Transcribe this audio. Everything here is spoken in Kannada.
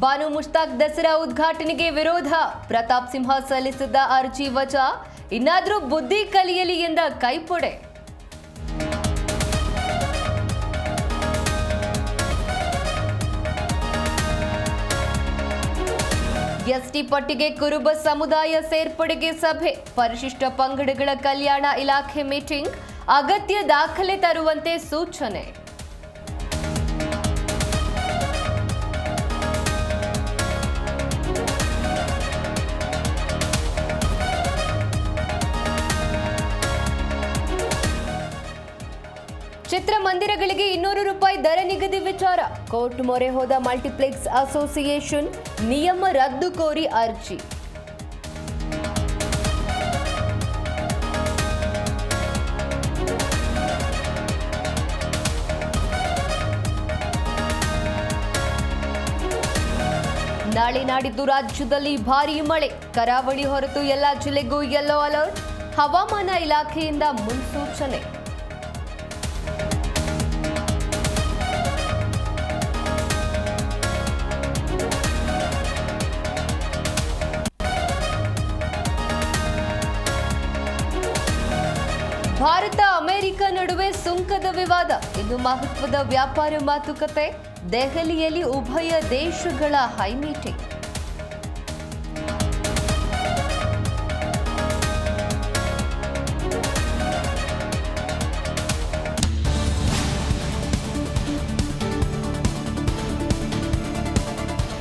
ಬಾನು ಮುಷ್ತಾಕ್ ದಸರಾ ಉದ್ಘಾಟನೆಗೆ ವಿರೋಧ. ಪ್ರತಾಪ್ ಸಿಂಹ ಸಲ್ಲಿಸಿದ್ದ ಅರ್ಜಿ ವಜಾ. ಇನ್ನಾದರೂ ಬುದ್ಧಿ ಕಲಿಯಲಿ ಎಂದ ಕೈಪೊಡೆ. ಎಸ್ಟಿ ಪಟ್ಟಿಗೆ ಕುರುಬ ಸಮುದಾಯ ಸೇರ್ಪಡೆಗೆ ಸಭೆ. ಪರಿಶಿಷ್ಟ ಪಂಗಡಗಳ ಕಲ್ಯಾಣ ಇಲಾಖೆ ಮೀಟಿಂಗ್. ಅಗತ್ಯ ದಾಖಲೆ ತರುವಂತೆ ಸೂಚನೆ. ಚಿತ್ರಮಂದಿರಗಳಿಗೆ 200 ರೂಪಾಯಿ ದರ ನಿಗದಿ ವಿಚಾರ. ಕೋರ್ಟ್ ಮೊರೆ ಹೋದ ಮಲ್ಟಿಪ್ಲೆಕ್ಸ್ ಅಸೋಸಿಯೇಷನ್. ನಿಯಮ ರದ್ದು ಕೋರಿ ಅರ್ಜಿ. ನಾಳೆ ನಾಡಿದ್ದು ರಾಜ್ಯದಲ್ಲಿ ಭಾರೀ ಮಳೆ. ಕರಾವಳಿ ಹೊರತು ಎಲ್ಲ ಜಿಲ್ಲೆಗೂ ಯೆಲ್ಲೋ ಅಲರ್ಟ್. ಹವಾಮಾನ ಇಲಾಖೆಯಿಂದ ಮುನ್ಸೂಚನೆ. ಭಾರತ ಅಮೆರಿಕ ನಡುವೆ ಸುಂಕದ ವಿವಾದ. ಇದು ಮಹತ್ವದ ವ್ಯಾಪಾರ ಮಾತುಕತೆ. ದೆಹಲಿಯಲ್ಲಿ ಉಭಯ ದೇಶಗಳ ಹೈ ಮೀಟಿಂಗ್.